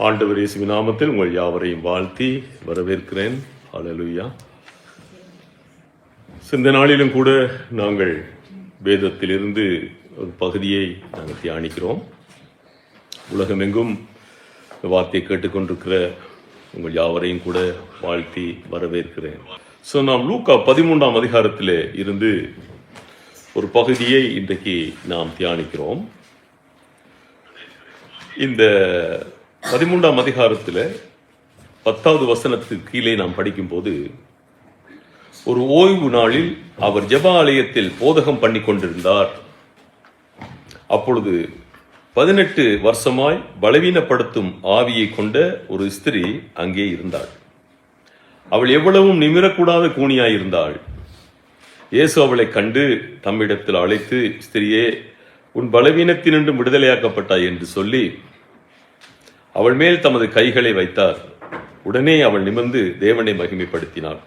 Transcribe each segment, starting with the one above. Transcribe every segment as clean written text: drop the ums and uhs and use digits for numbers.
ஆண்டவர் இயேசுவின் நாமத்தில் உங்கள் யாவரையும் வாழ்த்தி வரவேற்கிறேன். ஹல்லேலூயா. இந்த நாளிலும் கூட நாங்கள் வேதத்திலிருந்து ஒரு பகுதியை நாங்கள் தியானிக்கிறோம். உலகமெங்கும் வார்த்தையை கேட்டுக்கொண்டிருக்கிற உங்கள் யாவரையும் கூட வாழ்த்தி வரவேற்கிறேன். நாம் லூக்கா 13ஆம் அதிகாரத்தில் இருந்து ஒரு பகுதியை இன்றைக்கு நாம் தியானிக்கிறோம். இந்த 13ஆம் அதிகாரத்தில் 10வது வசனத்துக்கு கீழே நாம் படிக்கும்போது, ஒரு ஓய்வு நாளில் அவர் ஜெப ஆலயத்தில் போதகம் பண்ணி கொண்டிருந்தார். அப்பொழுது 18 வருஷமாய் பலவீனப்படுத்தும் ஆவியை கொண்ட ஒரு ஸ்திரீ அங்கே இருந்தாள். அவள் எவ்வளவும் நிமிரக்கூடாத கூனியாயிருந்தாள். இயேசு அவளை கண்டு தம்மிடத்தில் அழைத்து, ஸ்திரியே, உன் பலவீனத்தினின்றும் விடுதலையாக்கப்பட்டாய் என்று சொல்லி அவள் மேல் தமது கைகளை வைத்தார். உடனே அவள் நிமிர்ந்து தேவனை மகிமைப்படுத்தினார்.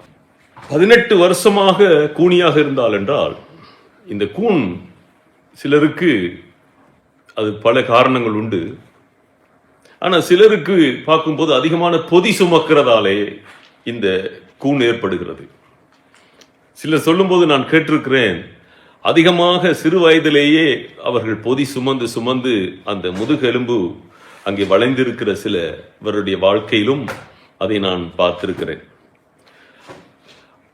18 வருஷமாக கூனியாக இருந்தாள் என்றால், இந்த கூன் சிலருக்கு அது பல காரணங்கள் உண்டு. ஆனால் சிலருக்கு பார்க்கும்போது அதிகமான பொதி சுமக்கிறதாலே இந்த கூன் ஏற்படுகிறது. சிலர் சொல்லும்போது நான் கேட்டிருக்கிறேன், அதிகமாக சிறு வயதிலேயே அவர்கள் பொதி சுமந்து சுமந்து அந்த முதுகெலும்பு அங்கே வளைந்திருக்கிற சிலவருடைய வாழ்க்கையிலும் அதை நான் பார்த்திருக்கிறேன்.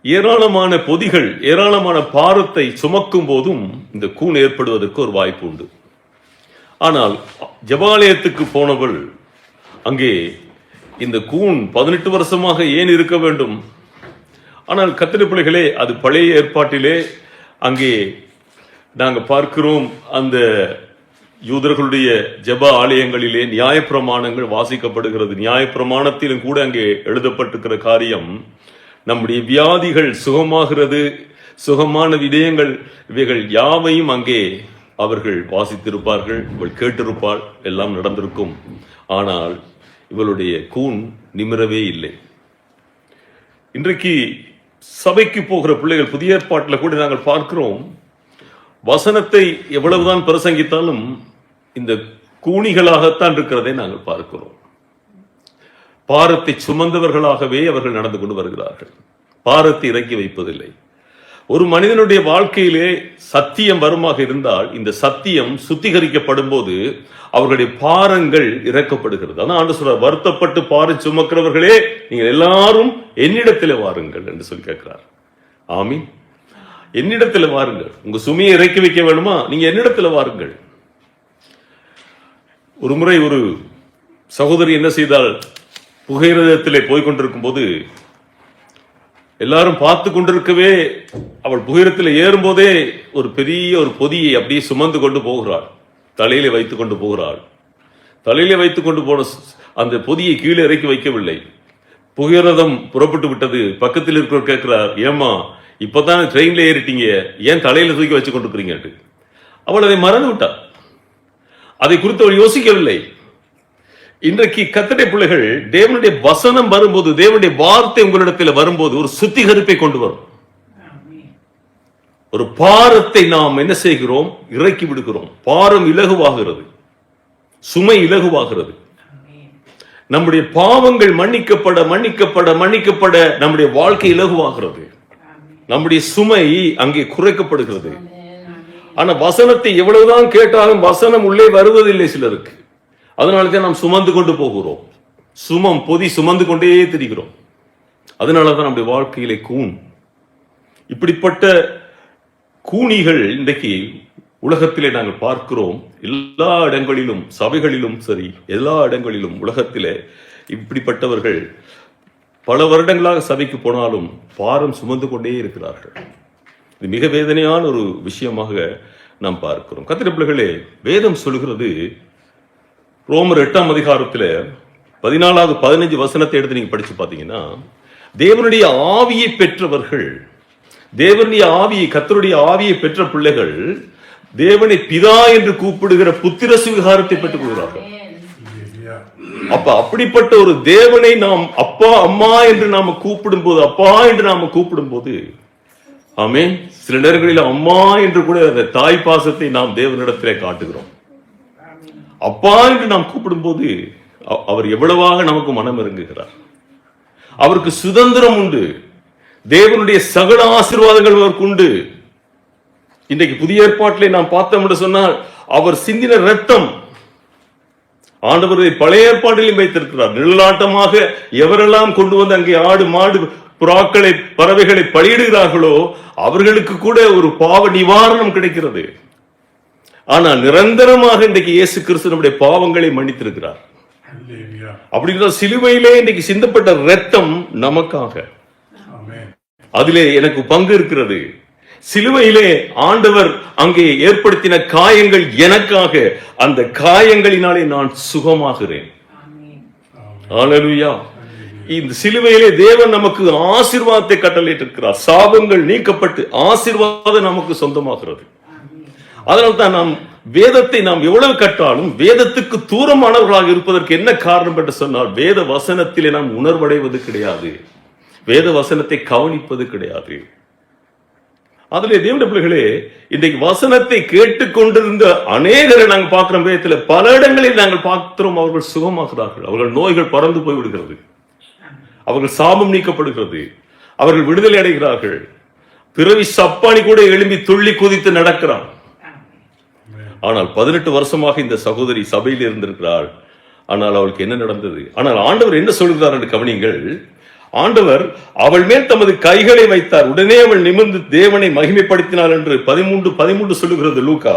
ஏராளமான பொதிகள், ஏராளமான பாரத்தை சுமக்கும் போதும் இந்த கூன் ஏற்படுவதற்கு ஒரு வாய்ப்பு உண்டு. ஆனால் ஜெபாலயத்துக்கு போனவள் அங்கே இந்த கூன் 18 வருஷமாக ஏன் இருக்க வேண்டும்? ஆனால் கர்த்தருடைய பிள்ளைகளே, அது பழைய ஏற்பாட்டிலே அங்கே நாங்கள் பார்க்கிறோம். அந்த யூதர்களுடைய ஜெப ஆலயங்களிலே நியாயப்பிரமாணங்கள் வாசிக்கப்படுகிறது. நியாயப்பிரமாணத்திலும் கூட அங்கே எழுதப்பட்டிருக்கிற காரியம், நம்முடைய வியாதிகள் சுகமாகிறது, சுகமான விடயங்கள் இவைகள் யாவையும் அங்கே அவர்கள் வாசித்திருப்பார்கள், இவள் கேட்டிருப்பாள், எல்லாம் நடந்திருக்கும். ஆனால் இவளுடைய கூன் நிமிரவே இல்லை. இன்றைக்கு சபைக்கு போகிற பிள்ளைகள், புதிய ஏற்பாட்டில் கூட நாங்கள் பார்க்கிறோம், வசனத்தை எவ்வளவுதான் பிரசங்கித்தாலும் இந்த கூனிகளாகத்தான் இருக்கிறதை நாங்கள் பார்க்கிறோம். பாரத்தை சுமந்தவர்களாகவே அவர்கள் நடந்து கொண்டு வருகிறார்கள். பாரத்தை இறக்கி வைப்பதில்லை. ஒரு மனிதனுடைய வாழ்க்கையிலே சத்தியம் வருமாக இருந்தால், இந்த சத்தியம் சுத்திகரிக்கப்படும் போது அவர்களுடைய பாரங்கள் இறக்கப்படுகிறது. அதான் ஆண்டவர் சொல்றார், வருத்தப்பட்டு பாரம் சுமக்கிறவர்களே, நீங்கள் எல்லாரும் என்னிடத்தில் வாருங்கள் என்று சொல்லி கேட்கிறார். ஆமீன். என்னிடத்தில் வாருங்கள். உங்க சுமையை இறக்கி வைக்க வேணுமா? நீங்க என்னிடத்தில் வாருங்கள். ஒரு முறை ஒரு சகோதரி என்ன செய்தால், புகையிரதத்திலே போய்கொண்டிருக்கும் போது எல்லாரும் பார்த்து கொண்டிருக்கவே அவள் புகையிரத்தில் ஏறும்போதே ஒரு பெரிய ஒரு பொதியை அப்படியே சுமந்து கொண்டு போகிறாள். தலையிலே வைத்துக் கொண்டு போகிறாள். தலையிலே வைத்துக் கொண்டு போன அந்த பொதியை கீழே இறக்கி வைக்கவில்லை. புகையிரதம் புறப்பட்டு விட்டது. பக்கத்தில் இருக்கிறவர் கேட்கிறார், ஏமா இப்பதான் ட்ரெயின்ல ஏறிட்டீங்க, ஏன் தலையில தூக்கி வச்சு கொண்டிருக்கிறீங்க? அவள் அதை மறந்து விட்டார். அதை குறித்து அவள் யோசிக்கவில்லை. இன்றைக்கு கர்த்தருடைய பிள்ளைகள், தேவனுடைய வசனம் வரும்போது, தேவனுடைய வார்த்தை உங்களிடத்தில் வரும்போது ஒரு சுத்திகரிப்பை கொண்டு வரும். ஒரு பாரத்தை நாம் என்ன செய்கிறோம்? இறக்கி விடுகிறோம். பாரம் இலகுவாகிறது, சுமை இலகுவாகிறது. நம்முடைய பாவங்கள் மன்னிக்கப்பட மன்னிக்கப்பட மன்னிக்கப்பட நம்முடைய வாழ்க்கை இலகுவாகிறது. நம்முடைய சுமை அங்கே குறைக்கப்படுகிறது. ஆனா வசனத்தை எவ்வளவுதான் கேட்டாலும் வசனம் உள்ளே வருவதில்லை சிலருக்கு. அதனாலதான் நாம் சுமந்து கொண்டு போகிறோம். பொதி சுமந்து கொண்டே திரிகிறோம். அதனாலதான் நம்முடைய வாழ்க்கையிலே கூன். இப்படிப்பட்ட கூனிகள் இன்றைக்கு உலகத்திலே நாங்கள் பார்க்கிறோம். எல்லா இடங்களிலும், சபைகளிலும் சரி, எல்லா இடங்களிலும் உலகத்திலே இப்படிப்பட்டவர்கள் பல வருடங்களாக சபைக்கு போனாலும் பாரம் சுமந்து கொண்டே இருக்கிறார்கள். இது மிக வேதனையான ஒரு விஷயமாக நாம் பார்க்கிறோம். கர்த்தருடைய பிள்ளைகளே, வேதம் சொல்கிறது, ரோமர் 8ஆம் அதிகாரத்தில் 14வது 15 வசனத்தை எடுத்து நீங்க படிச்சு பார்த்தீங்கன்னா, தேவனுடைய ஆவியை பெற்றவர்கள், தேவனுடைய ஆவியை, கர்த்தருடைய ஆவியை பெற்ற பிள்ளைகள் தேவனை பிதா என்று கூப்பிடுகிற புத்திர சுவிகாரத்தை பெற்றுக் கொள்கிறார்கள். அப்ப அப்படிப்பட்ட ஒரு தேவனை நாம் அப்பா அம்மா என்று நாம கூப்பிடும் போது, அப்பா என்று நாம கூப்பிடும் போது, ஆமென், சில நேரங்களில் அம்மா என்று கூட அந்த தாய் பாசத்தை நாம் தேவனிடத்திலே காட்டுகிறோம். அப்பா என்று நாம் கூப்பிடும் போது அவர் எவ்வளவாக நமக்கு மனம் இறங்குகிறார். அவருக்கு சுதந்திரம் உண்டு. தேவனுடைய சகல ஆசீர்வாதங்கள் அவருக்கு உண்டு. இன்றைக்கு புதிய ஏற்பாட்டிலே நாம் பார்த்தோம் என்று சொன்னால் அவர் சிந்தின ரத்தம் ஆண்டவரை பழைய ஏற்பாட்டிலும் வைத்திருக்கிறார். நிழலாட்டமாக எவரெல்லாம் கொண்டு வந்து அங்கே ஆடு மாடு புறாக்களை பறவைகளை பலியிடுகிறார்களோ அவர்களுக்கு கூட ஒரு பாவ நிவாரணம் கிடைக்கிறது. ஆனால் நிரந்தரமாக இன்றைக்கு இயேசு கிறிஸ்து நம்முடைய பாவங்களை மன்னித்திருக்கிறார். அப்படிங்கிற சிலுவையிலே இன்றைக்கு சிந்தப்பட்ட ரத்தம் நமக்காக, அதிலே எனக்கு பங்கு இருக்கிறது. சிலுவையிலே ஆண்டவர் அங்கே ஏற்படுத்தின காயங்கள் எனக்காக, அந்த காயங்களினாலே நான் சுகமாகிறேன். ஹல்லேலூயா. இந்த சிலுவையிலே தேவன் நமக்கு ஆசீர்வாதத்தை கட்டளையிட்டிருக்கிறார். சாபங்கள் நீக்கப்பட்டு ஆசீர்வாதம் நமக்கு சொந்தமாகிறது. அதனால்தான் நாம் வேதத்தை நாம் எவ்வளவு கற்றாலும் வேதத்துக்கு தூரமானவர்களாக இருப்பதற்கு என்ன காரணம் என்று சொன்னால், வேத வசனத்திலே நாம் உணர்வடைவது கிடையாது, வேத வசனத்தை கவனிப்பது கிடையாது. அதிலே தேவனுடைய பிள்ளைகளே, இன்றைக்கு வசனத்தை கேட்டுக்கொண்டிருந்த அநேகரை நாங்கள் பார்க்கிறோம். வேதத்தில் பல இடங்களில் நாங்கள் பார்க்கிறோம், அவர்கள் சுகமாகிறார்கள், அவர்கள் நோய்கள் பறந்து போய்விடுகிறது, அவர்கள் சாபம் நீக்கப்படுகிறது, அவர்கள் விடுதலை அடைகிறார்கள். பிறவி சப்பானி கூட எழும்பி துள்ளி குதித்து நடக்கிறான். ஆனால் 18 வருஷமாக இந்த சகோதரி சபையில் இருந்திருக்கிறாள். ஆனால் அவளுக்கு என்ன நடந்தது? ஆனால் ஆண்டவர் என்ன சொல்கிறார் என்று கவனிங்கள். ஆண்டவர் அவள் மேல் தமது கைகளை வைத்தார், உடனே அவள் நிமிர்ந்து தேவனை மகிமைப்படுத்தினாள் என்று 13 சொல்லுகிறது. லூக்கா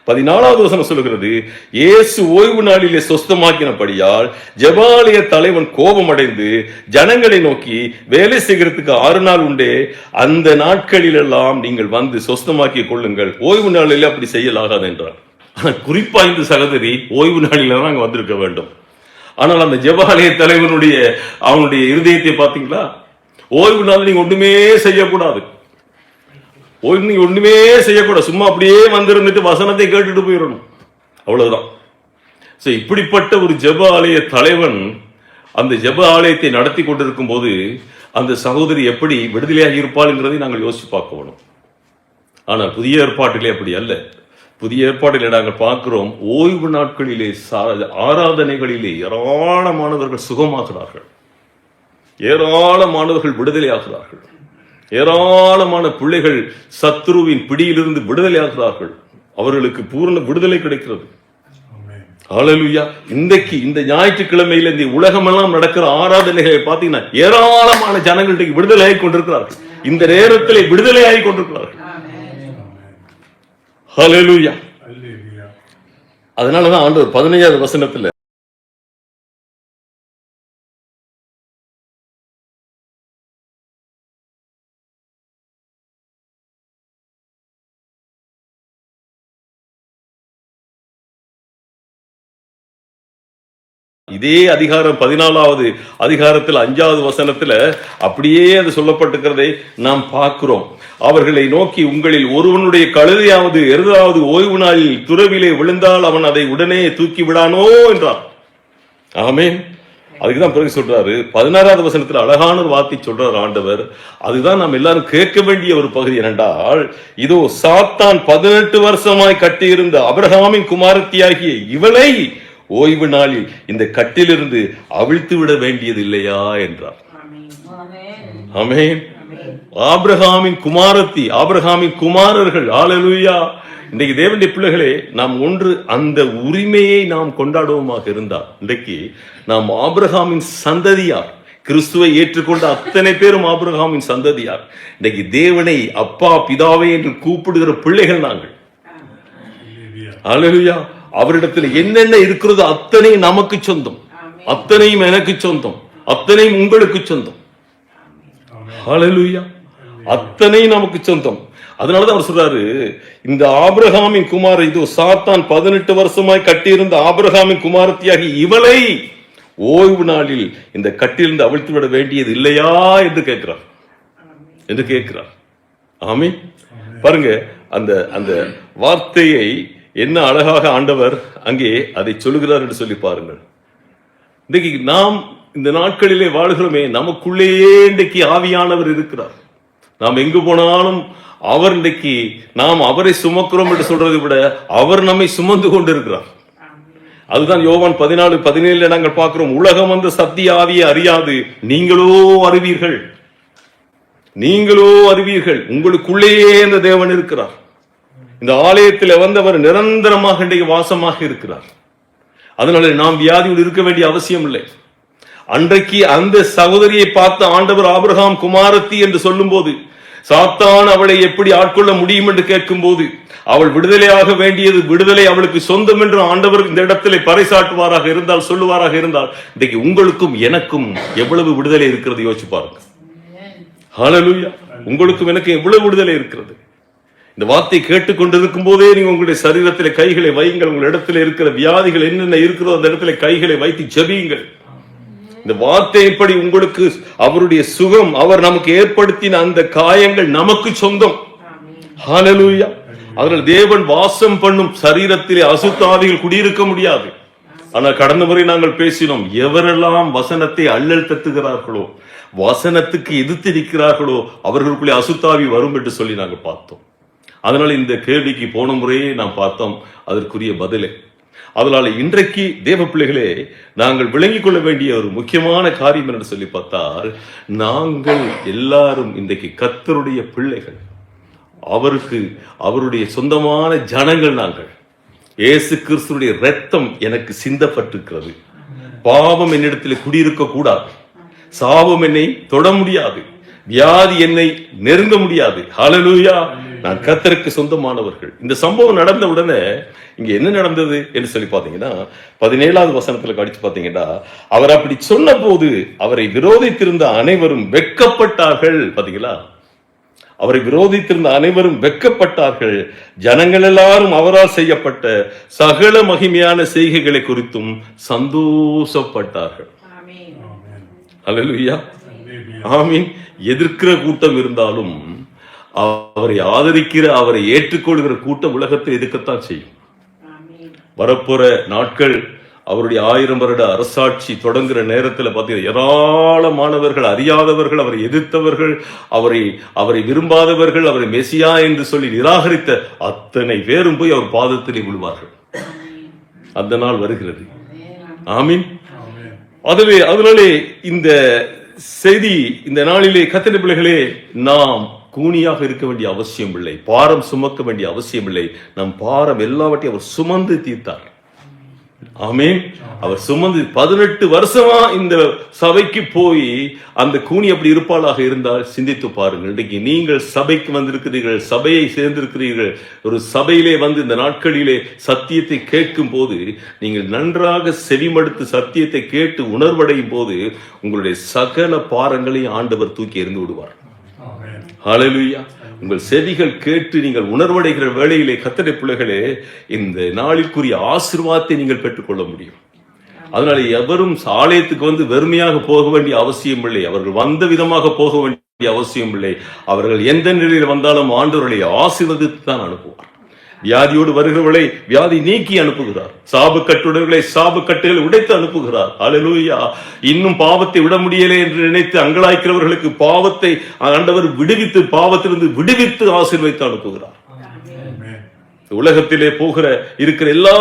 14வது வசனம் சொல்லுகிறது, இயேசு ஓய்வு நாளிலே சொஸ்தமாக்கினபடியால் ஜெபாலய தலைவன் கோபம் அடைந்து ஜனங்களை நோக்கி, வேலை செய்கிறதுக்கு 6 நாள் உண்டே, அந்த நாட்களில் எல்லாம் நீங்கள் வந்து சொஸ்தமாக்கி கொள்ளுங்கள், ஓய்வு நாளில் அப்படி செய்யலாகாது என்றார். குறிப்பா இந்த சகோதரி ஓய்வு நாளில் தான் அங்க வந்திருக்க வேண்டும். ஆனால் அந்த ஜெபாலய தலைவனுடைய அவனுடைய இருதயத்தை பார்த்தீங்களா? ஓய்வு நாள் நீங்க ஒண்ணுமே செய்யக்கூடாது, ஒண்ணுமே செய்யக்கூடாது, சும்மா அப்படியே வந்திருந்துட்டு வசனத்தை கேட்டுட்டு போயிடணும், அவ்வளவுதான். இப்படிப்பட்ட ஒரு ஜெப ஆலய தலைவன் அந்த ஜெப ஆலயத்தை நடத்தி கொண்டிருக்கும் போது அந்த சகோதரி எப்படி விடுதலையாகி இருப்பாள் என்றதை நாங்கள் யோசிச்சு பார்க்க வேணும். ஆனால் புதிய ஏற்பாட்டிலே அப்படி அல்ல. புதிய ஏற்பாட்டிலே நாங்கள் பார்க்கிறோம், ஓய்வு நாட்களிலே ஆராதனைகளிலே ஏராளமானவர்கள் சுகமாகிறார்கள், ஏராளமானவர்கள் விடுதலையாகிறார்கள், ஏராளமான பிள்ளைகள் சத்துருவின் பிடியிலிருந்து விடுதலையாகிறார்கள், அவர்களுக்கு பூர்ண விடுதலை கிடைக்கிறது. ஹல்லேலூயா. இன்றைக்கு இந்த ஞாயிற்றுக்கிழமையில இந்த உலகமெல்லாம் நடக்கிற ஆராதனைகளை பார்த்தீங்கன்னா ஏராளமான ஜனங்கள் இன்றைக்கு விடுதலை ஆகி கொண்டிருக்கிறார்கள், இந்த நேரத்தில் விடுதலை ஆகி கொண்டிருக்கிறார்கள். ஹல்லேலூயா. அதனாலதான் ஆண்டவர் 15வது வசனத்துல இதே அதிகாரம் 14வது அதிகாரத்தில் 5வது வசனத்துல அப்படியே அது சொல்லப்பட்டிருக்கிறதை நாம் பார்க்கிறோம். அவர்களை நோக்கி, உங்களில் ஒருவனுடைய கழுதையாவது எருதாவது ஓய்வு நாளில் துறவிலே விழுந்தால் அவன் அதை உடனே தூக்கி விடானோ என்றார். ஆமென். அதுக்குதான் பிறகு சொல்றாரு 16வது வசனத்துல அழகான ஒரு வார்த்தை சொல்றார் ஆண்டவர். அதுதான் நாம் எல்லாரும் கேட்க வேண்டிய ஒரு பகுதி. என்னென்றால், இதோ சாத்தான் 18 வருஷமாய் கட்டியிருந்த ஆபிரகாமின் குமாரத்தியாகிய இவளை ஓய்வு நாளில் இந்த கட்டிலிருந்து அவிழ்த்து விட வேண்டியது இல்லையா என்றார். ஆமென். ஆபிரகாமின் குமாரத்தி, ஆபிரகாமின் குமாரர்கள். ஹல்லேலூயா. இன்றைக்கு தேவனுடைய பிள்ளைகளே, நாம் ஒன்று அந்த உரிமையை நாம் கொண்டாடுவோமாக இருந்தால், இன்றைக்கு நாம் ஆபிரகாமின் சந்ததியார், கிறிஸ்துவை ஏற்றுக்கொண்ட அத்தனை பேரும் ஆபிரகாமின் சந்ததியார். இன்றைக்கு தேவனை அப்பா பிதாவே என்று கூப்பிடுகிற பிள்ளைகள் நாங்கள். ஹல்லேலூயா. அவரிடத்தில் என்னென்ன இருக்கிறதோ அத்தனையும் நமக்கு சொந்தம், அத்தனையும் எனக்கு சொந்தம், அத்தனையும் உங்களுக்கு சொந்தம். ஹல்லேலூயா. அத்தனையும் நமக்கு சொந்தம். அதனாலதான் அவர் சொல்றாரு, இந்த ஆபிரகாமின் குமார, இதோ சாத்தான் 18 வருஷமாய் கட்டியிருந்த ஆபிரகாமின் குமாரத்தியாகி இவளை ஓய்வு நாளில் இந்த கட்டிலிருந்து அவிழ்த்து விட வேண்டியது இல்லையா என்று கேட்கிறார். ஆமென். பாருங்க, அந்த அந்த வார்த்தையை என்ன அழகாக ஆண்டவர் அங்கே அதை சொல்லுகிறார் என்று சொல்லி பாருங்கள். இன்றைக்கு நாம் இந்த நாட்களிலே வாழ்கிறோமே, நமக்குள்ளேயே இன்றைக்கு ஆவியானவர் இருக்கிறார். நாம் எங்கு போனாலும் அவர் இன்றைக்கு நாம் அவரை சுமக்கிறோம் என்று சொல்றதை விட அவர் நம்மை சுமந்து கொண்டிருக்கிறார். அதுதான் யோவான் 14:17 நாங்கள் பார்க்கிறோம். உலகம் அந்த சத்திய ஆவியை அறியாது, நீங்களோ அறிவீர்கள். நீங்களோ அறிவீர்கள். உங்களுக்குள்ளேயே இந்த தேவன் இருக்கிறார். இந்த ஆலயத்தில் வந்தவர் நிரந்தரமாக இன்றைக்கு வாசமாக இருக்கிறார். அதனால நாம் வியாதியோடு இருக்க வேண்டிய அவசியம் இல்லை. அன்றைக்கு அந்த சகோதரியை பார்த்த ஆண்டவர் ஆபிரகாம் குமாரத்தி என்று சொல்லும் போது, சாத்தான் அவளை எப்படி ஆட்கொள்ள முடியும் என்று கேட்கும் போது, அவள் விடுதலையாக வேண்டியது விடுதலை அவளுக்கு சொந்தம் என்று ஆண்டவர் இந்த இடத்திலே பறைசாட்டுவாராக இருந்தால், சொல்லுவாராக இருந்தால், இன்றைக்கு உங்களுக்கும் எனக்கும் எவ்வளவு விடுதலை இருக்கிறது யோசிச்சு பாருங்க. ஹல்லேலூயா. உங்களுக்கும் எனக்கு எவ்வளவு விடுதலை இருக்கிறது. இந்த வார்த்தை கேட்டுக்கொண்டிருக்கும் போதே நீங்க உங்களுடைய சரீரத்திலே கைகளை வையுங்கள். உங்கள் இடத்துல இருக்கிற வியாதிகள் என்னென்ன இருக்கிறதோ அந்த இடத்துல கைகளை வைத்து ஜெபியுங்கள். இந்த வார்த்தையின்படி உங்களுக்கு அவருடைய சுகம், அவர் நமக்கு ஏற்படுத்தின அந்த காயங்கள் நமக்கு சொந்தம். ஹல்லேலூயா. அதனால் தேவன் வாசம் பண்ணும் சரீரத்திலே அசுத்தாவிகள் குடியிருக்க முடியாது. ஆனால் கடந்த முறை நாங்கள் பேசினோம், எவரெல்லாம் வசனத்தை அல்லல் தட்டுகிறார்களோ, வசனத்துக்கு எதிர்த்து நிற்கிறார்களோ, அவர்களுக்குள்ளே அசுத்தாவி வரும் என்று சொல்லி நாங்கள் பார்த்தோம். அதனால இந்த கேள்விக்கு போன முறையே நாம் பார்த்தோம் அதற்குரிய பதிலே. அதனால இன்றைக்கு தேவ பிள்ளைகளே, நாங்கள் விளங்கிக் கொள்ள வேண்டிய ஒரு முக்கியமான காரியம் என்று சொல்லி பார்த்தால், நாங்கள் எல்லாரும் இன்றைக்கு கர்த்தருடைய பிள்ளைகள். அவருக்கு அவருடைய சொந்தமான ஜனங்கள் நாங்கள். இயேசு கிறிஸ்துடைய இரத்தம் எனக்கு சிந்தப்பட்டிருக்கிறது. பாவம் என்னிடத்தில் குடியிருக்க கூடாது. சாபம் என்னை தொட முடியாது. வியாதி என்னை நெருங்க முடியாது. ஹல்லேலூயா. நான் கர்த்தருக்கு சொந்தமானவர்கள். இந்த சம்பவம் நடந்த உடனே இங்க என்ன நடந்தது என்று சொல்லி பாத்தீங்கன்னா, 17வது வசனத்துல கடிச்சு பாத்தீங்கன்னா, அவர் அப்படி சொன்ன போது அவரை விரோதித்திருந்த அனைவரும் வெட்கப்பட்டார்கள். பாத்தீங்களா, அவரை விரோதித்திருந்த அனைவரும் வெட்கப்பட்டார்கள். ஜனங்கள் எல்லாரும் அவரால் செய்யப்பட்ட சகல மகிமையான செய்கைகளை குறித்தும் சந்தோஷப்பட்டார்கள். அல்லேலூயா. ஆமீன். எதிர்க்கிற கூட்டம் இருந்தாலும் அவரை ஆதரிக்கிற, அவரை ஏற்றுக்கொள்கிற கூட்டம் உலகத்தை எதிர்க்கத்தான் செய்யும். வரப்போற நாட்கள், அவருடைய 1000 வருட அரசாட்சி தொடங்குற நேரத்தில் பார்த்தீங்கன்னா, ஏராளமானவர்கள், அறியாதவர்கள், அவரை எதிர்த்தவர்கள், அவரை விரும்பாதவர்கள், அவரை மெசியா என்று சொல்லி நிராகரித்த அத்தனை பேரும் போய் அவர் பாதத்திலே விழுவார்கள். அந்த நாள் வருகிறது. ஆமீன். அதனாலே இந்த செய்தி, இந்த நாளிலே கர்த்தருடைய பிள்ளைகளே, நாம் கூனியாக இருக்க வேண்டிய அவசியம் இல்லை. பாரம் சுமக்க வேண்டிய அவசியம் இல்லை. நம் பாரம் எல்லாவற்றையும் அவர் சுமந்து தீர்த்தார். ஆமீன். அவர் சுமந்து 18 வருஷமா இந்த சபைக்கு போய் அந்த கூனி அப்படி இருப்பாளாக இருந்தால் சிந்தித்து பாருங்கள். இன்றைக்கு நீங்கள் சபைக்கு வந்திருக்கிறீர்கள், சபையை சேர்ந்திருக்கிறீர்கள். ஒரு சபையிலே வந்து இந்த நாட்களிலே சத்தியத்தை கேட்கும் போது நீங்கள் நன்றாக செவிமடுத்து சத்தியத்தை கேட்டு உணர்வடையும் போது உங்களுடைய சகல பாரங்களையும் ஆண்டவர் தூக்கி எறிந்து விடுவார். ஹல்லேலூயா. உங்கள் செவிகள் கேட்டு நீங்கள் உணர்வடைகிற வேளையிலே கர்த்தருடைய பிள்ளைகளே, இந்த நாளிற்குரிய ஆசீர்வாதத்தை நீங்கள் பெற்றுக்கொள்ள முடியும். அதனால எவரும் ஆலயத்துக்கு வந்து வெறுமையாக போக வேண்டிய அவசியம் இல்லை. அவர்கள் வந்த விதமாக போக வேண்டிய அவசியம் இல்லை. அவர்கள் எந்த நிலையில் வந்தாலும் ஆண்டவர்களை ஆசீர்வதித்து தான் அனுப்புவார். வியாதியோடு வருகிறவர்களை வியாதி நீக்கி அனுப்புகிறார். சாபு கட்டுடர்களை சாபு கட்டுகளை உடைத்து அனுப்புகிறார். அல்லேலூயா. இன்னும் பாவத்தை விட முடியலே என்று நினைத்து அங்கலாய்க்கிறவர்களுக்கு பாவத்தை ஆண்டவர் விடுவித்து, பாவத்திலிருந்து விடுவித்து ஆசீர்வதித்து அனுப்புகிறார். உலகத்திலே இருக்கிற எல்லா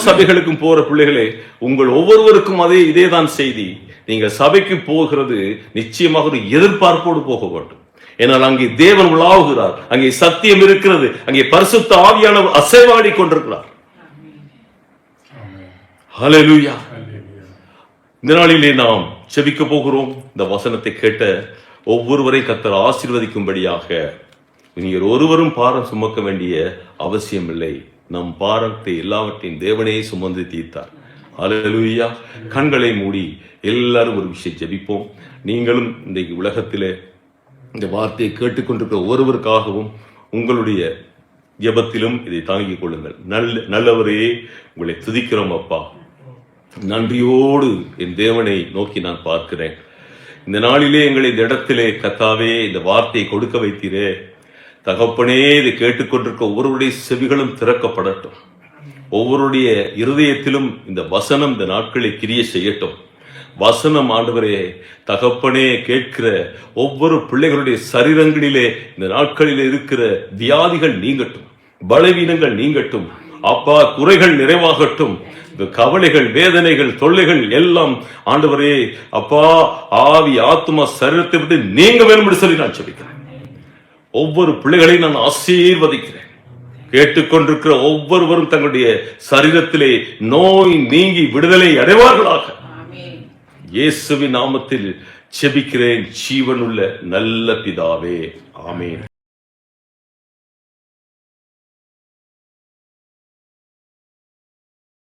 சபைகளுக்கும் போற பிள்ளைகளே, உங்கள் ஒவ்வொருவருக்கும் இதேதான் செய்தி. நீங்கள் சபைக்கு போகிறது நிச்சயமாக ஒரு எதிர்பார்ப்போடு போக வேண்டும். ஏனால் அங்கே தேவன் உலாவுகிறார், அங்கே சத்தியம் இருக்கிறது, அங்கே பரிசுத்த ஆவியானவர் அசைவாடி கொண்டிருக்கிறார். ஹல்லேலூயா. இந்த நாளிலே நாம் செபிக்க போகிறோம். இந்த வசனத்தை கேட்ட ஒவ்வொருவரை கர்த்தர் ஆசீர்வதிக்கும்படியாக. நீங்கள் ஒருவரும் பாரம் சுமக்க வேண்டிய அவசியம் இல்லை. நம் பாரத்தை எல்லாவற்றையும் தேவனே சுமந்து தீர்த்தார். ஹல்லேலூயா. கண்களை மூடி எல்லாரும் ஒரு விஷயம் ஜெபிப்போம். நீங்களும் இன்றைக்கு உலகத்திலே இந்த வார்த்தையை கேட்டுக்கொண்டிருக்கிற ஒருவருக்காகவும் உங்களுடைய ஜெபத்திலும் இதை தாங்கிக் கொள்ளுங்கள். நல்லவரே, உங்களை துதிக்கிறோம் அப்பா. நன்றியோடு என் தேவனை நோக்கி நான் பார்க்கிறேன். இந்த நாளிலே எங்களை இந்த இடத்திலே கர்த்தாவே இந்த வார்த்தையை கொடுக்க வைத்தீரே தகப்பனே. இதை கேட்டுக்கொண்டிருக்க ஒவ்வொருடைய செவிகளும் திறக்கப்படட்டும். ஒவ்வொருடைய இருதயத்திலும் இந்த வசனம் இந்த நாட்களை கிரிய செய்யட்டும். வசனம் ஆண்டவரே தகப்பனே கேட்கிற ஒவ்வொரு பிள்ளைகளுடைய சரீரங்களிலே இந்த நாட்களிலே இருக்கிற வியாதிகள் நீங்கட்டும், பலவீனங்கள் நீங்கட்டும். அப்பா, குறைகள் நிறைவாகட்டும். இந்த கவலைகள், வேதனைகள், தொல்லைகள் எல்லாம் ஆண்டவரே அப்பா, ஆவி ஆத்துமா சரீரத்தை விட்டு நீங்க வேண்டும் என்று சொல்லி நான் ஜெபிக்கிறேன். ஒவ்வொரு பிள்ளைகளையும் நான் ஆசீர்வதிக்கிறேன். கேட்டுக்கொண்டிருக்கிற ஒவ்வொருவரும் தங்களுடைய சரீரத்திலே நோய் நீங்கி விடுதலை அடைவார்களாக. இயேசுவின் நாமத்தில் ஜெபிக்கிறேன், ஜீவனுள்ள நல்ல பிதாவே, ஆமென்.